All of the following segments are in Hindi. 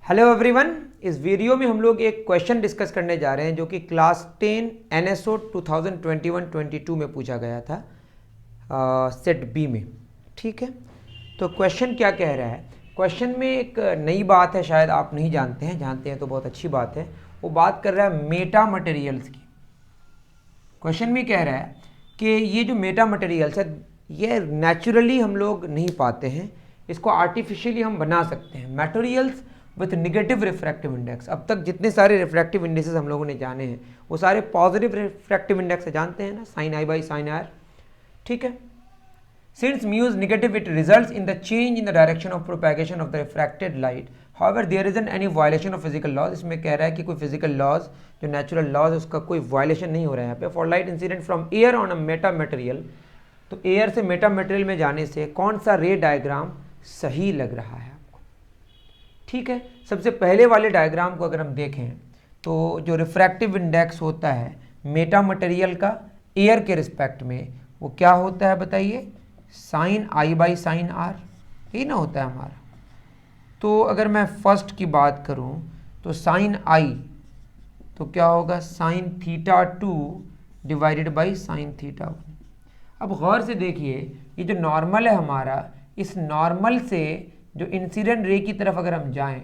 हेलो एवरीवन, इस वीडियो में हम लोग एक क्वेश्चन डिस्कस करने जा रहे हैं जो कि क्लास 10 एनएसओ 2021-22 में पूछा गया था सेट बी में। ठीक है, तो क्वेश्चन क्या कह रहा है? क्वेश्चन में एक नई बात है, शायद आप नहीं जानते हैं, जानते हैं तो बहुत अच्छी बात है। वो बात कर रहा है मेटा मटेरियल्स की। क्वेश्चन में कह रहा है कि ये जो मेटा मटेरियल्स है ये नेचुरली हम लोग नहीं पाते हैं, इसको आर्टिफिशियली हम बना सकते हैं। Materials with negative refractive index, अब तक जितने सारे रिफ्रैक्टिव इंडेक्सेस हम लोगों ने जाने हैं वो सारे पॉजिटिव रिफ्रैक्टिव इंडेक्स है, जानते हैं ना, sine i by sine r. ठीक है, since mu is negative it results in the change in the direction of propagation of the refracted light, however there isn't any violation of physical laws। इसमें कह रहा है कि कोई physical laws जो natural laws है उसका कोई violation नहीं हो रहा है यहाँ पे। for light incident from air on a meta material, तो एयर से मेटा मटेरियल में जाने से कौन सा रे डायग्राम सही लग रहा है आपको? ठीक है, सबसे पहले वाले डायग्राम को अगर हम देखें तो जो रिफ्रैक्टिव इंडेक्स होता है मेटा मटेरियल का एयर के रिस्पेक्ट में वो क्या होता है बताइए? Sine i by sine r, यही ना होता है हमारा। तो अगर मैं फर्स्ट की बात करूं तो साइन आई तो क्या होगा? Sine theta 2 divided by sine theta 1। अब गौर से देखिए, ये जो नॉर्मल है हमारा, इस नॉर्मल से जो इंसिडेंट रे की तरफ अगर हम जाएं,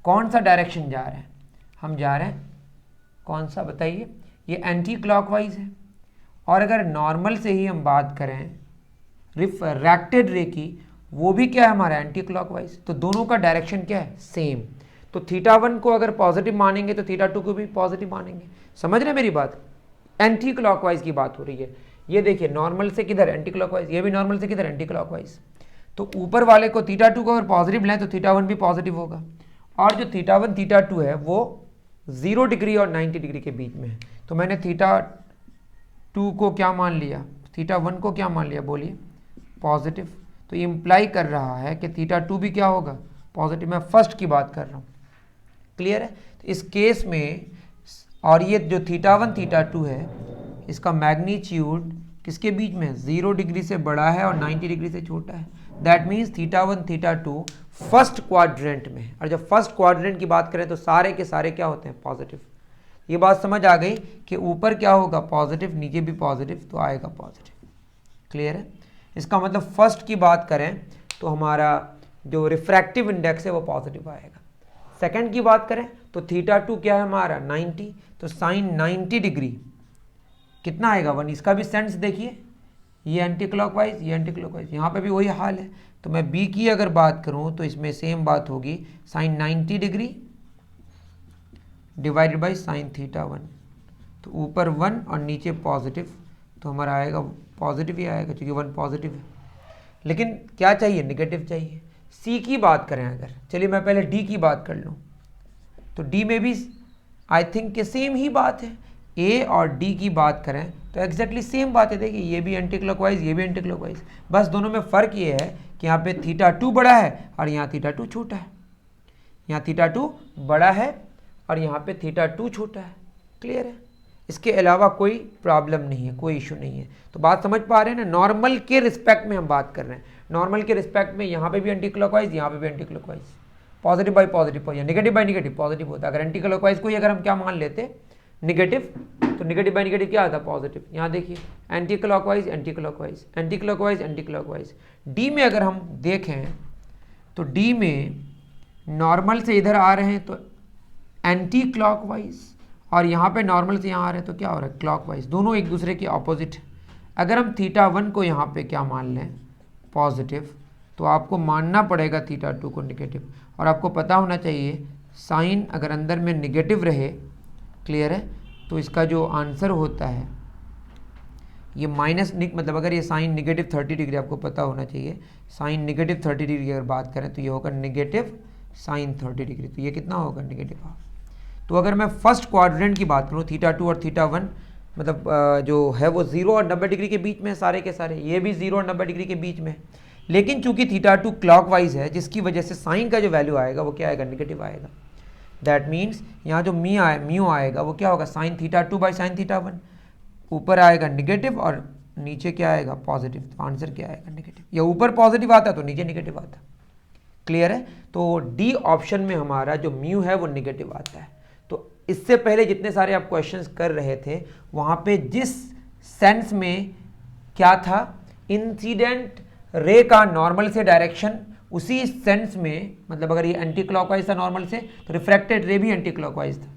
कौन सा डायरेक्शन जा रहे हैं? हम जा रहे हैं कौन सा बताइए? ये एंटी क्लॉकवाइज है। और अगर नॉर्मल से ही हम बात करें रिफ्रैक्टेड रे की, वो भी क्या है हमारा? Anti clockwise. तो दोनों का डायरेक्शन क्या है? सेम। तो थीटा 1 को अगर पॉजिटिव मानेंगे तो थीटा 2 को भी पॉजिटिव मानेंगे। समझ रहे हैं मेरी बात? एंटी क्लॉकवाइज की बात हो रही है। ये देखिए, नॉर्मल से किधर? Anti clockwise. ये भी नॉर्मल से किधर? Anti clockwise. तो ऊपर वाले को थीटा 2 को अगर पॉजिटिव लें तो थीटा 1 भी पॉजिटिव होगा। और जो थीटा 1 थीटा 2 है वो 0 डिग्री और 90 डिग्री के बीच में है। तो मैंने थीटा 2 को क्या मान लिया? थीटा 1 को क्या मान लिया? बोलिए, पॉजिटिव। तो ये इंप्लाई कर रहा है कि थीटा 2 भी क्या होगा? पॉजिटिव। मैं फर्स्ट की बात कर रहा हूँ, क्लियर है? तो इस केस में, और ये जो थीटा 1 थीटा 2 है इसका मैग्नीट्यूड किसके बीच में? 0 डिग्री से बड़ा है और 90 डिग्री से छोटा है। That means theta 1 theta 2 first quadrant में है। और जब फर्स्ट क्वाड्रेंट की बात करें तो सारे के सारे क्या होते हैं? पॉजिटिव। ये बात समझ आ गई कि ऊपर क्या होगा? पॉजिटिव, नीचे भी पॉजिटिव, तो आएगा पॉजिटिव। क्लियर है? इसका मतलब फर्स्ट की बात करें तो हमारा जो रिफ्रैक्टिव इंडेक्स है वो पॉजिटिव आएगा। सेकंड की बात करें तो थीटा 2 क्या है हमारा? 90। तो साइन 90 डिग्री कितना आएगा? 1। इसका भी सेंस देखिए, ये एंटी क्लॉकवाइज, ये एंटी क्लॉकवाइज, यहाँ पे भी वही हाल है। तो मैं बी की अगर बात करूँ तो इसमें सेम बात होगी, sine 90 degree divided by sine theta 1। तो ऊपर 1 और नीचे पॉजिटिव, तो हमारा आएगा पॉजिटिव ही आएगा क्योंकि 1 पॉजिटिव है। लेकिन क्या चाहिए? निगेटिव चाहिए। सी की बात करें अगर, चलिए मैं पहले डी की बात कर लूँ, तो डी में भी आई थिंक कि सेम ही बात है। ए और डी की बात करें तो एग्जैक्टली सेम बात है। देखिए, ये भी एंटी क्लॉकवाइज, ये भी एंटी क्लॉकवाइज, बस दोनों में फ़र्क ये है कि यहाँ पे थीटा 2 बड़ा है और यहाँ थीटा 2 छोटा है। यहाँ थीटा 2 बड़ा है और यहाँ पे थीटा 2 छोटा है। क्लियर है? इसके अलावा कोई प्रॉब्लम नहीं है, कोई इशू नहीं है। तो बात समझ पा रहे हैं ना? नॉर्मल के रिस्पेक्ट में हम बात कर रहे हैं। नॉर्मल के रिस्पेक्ट में यहाँ पे भी एंटी क्लॉकवाइज, यहाँ पे भी anti clockwise. Positive by positive या नेगेटिव बाई नेगेटिव पॉजिटिव होता है। अगर एंटी क्लॉकवाइज को ही अगर हम क्या मान लेते? नेगेटिव, तो नेगेटिव बाई नेगेटिव क्या आता है? पॉजिटिव। यहाँ देखिए, anti clockwise anti clockwise, anti clockwise anti clockwise. D में अगर हम देखें तो डी में नॉर्मल से इधर आ रहे हैं तो एंटी क्लॉकवाइज, और यहाँ पे नॉर्मल से यहाँ आ रहे हैं तो क्या हो रहा है? क्लॉकवाइज। दोनों एक दूसरे के ऑपोजिट है। अगर हम थीटा 1 को यहाँ पे क्या मान लें? पॉजिटिव, तो आपको मानना पड़ेगा थीटा 2 को निगेटिव। और आपको पता होना चाहिए साइन अगर अंदर में निगेटिव रहे, क्लियर है, तो इसका जो आंसर होता है ये माइनस मतलब अगर ये साइन निगेटिव 30 डिग्री, आपको पता होना चाहिए साइन निगेटिव 30 डिग्री की अगर बात करें तो ये होगा निगेटिव साइन 30 डिग्री। तो ये कितना होगा? Negative half. तो अगर मैं फर्स्ट क्वाड्रेंट की बात करूँ, थीटा 2 और थीटा 1 मतलब जो है वो 0 और 90 डिग्री के बीच में है सारे के सारे, ये भी 0 और 90 डिग्री के बीच में है। लेकिन चूंकि थीटा 2 क्लॉकवाइज है, जिसकी वजह से साइन का जो वैल्यू आएगा वो क्या आएगा? निगेटिव आएगा। दैट मीन्स यहाँ जो म्यू आएगा वो क्या होगा? Sine theta 2 by sine theta 1। ऊपर आएगा निगेटिव और नीचे क्या आएगा? पॉजिटिव। तो आंसर क्या आएगा? निगेटिव। या ऊपर पॉजिटिव आता तो नीचे निगेटिव आता। क्लियर है? तो डी ऑप्शन में हमारा जो म्यू है वो निगेटिव आता है। तो इससे पहले जितने सारे आप क्वेश्चंस कर रहे थे वहाँ पे जिस सेंस में क्या था, इंसिडेंट रे का नॉर्मल से डायरेक्शन, उसी सेंस में मतलब अगर ये एंटी क्लॉकवाइज था नॉर्मल से तो रिफ्रैक्टेड रे भी एंटी क्लॉकवाइज था।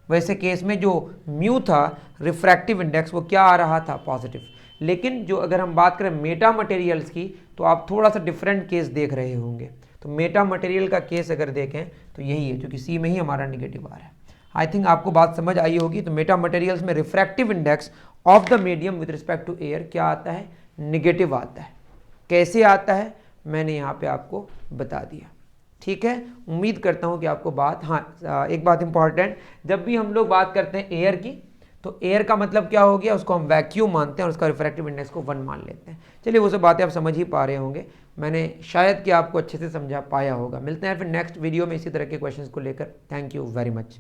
वैसे केस में जो म्यू था रिफ्रैक्टिव इंडेक्स वो क्या आ रहा था, पॉजिटिव। लेकिन जो अगर हम बात करें मेटा मटेरियल्स की तो आप थोड़ा सा डिफरेंट केस देख रहे होंगे। तो मेटा मटेरियल का केस अगर देखें तो यही है, क्योंकि सी में ही हमारा निगेटिव आ रहा है। आई थिंक आपको बात समझ आई होगी। तो मेटा मटेरियल्स में refractive index of the medium with respect to air क्या आता है, निगेटिव आता है। कैसे आता है मैंने यहाँ पे आपको बता दिया, ठीक है। उम्मीद करता हूँ कि आपको बात, हाँ एक बात इंपॉर्टेंट, जब भी हम लोग बात करते हैं एयर की तो एयर का मतलब क्या हो गया, उसको हम वैक्यूम मानते हैं और उसका रिफ्रैक्टिव इंडेक्स को 1 मान लेते हैं। चलिए वो सब बातें आप समझ ही पा रहे होंगे, मैंने शायद कि आपको अच्छे से समझा पाया होगा। मिलते हैं फिर नेक्स्ट वीडियो में इसी तरह के क्वेश्चंस को लेकर। Thank you very much.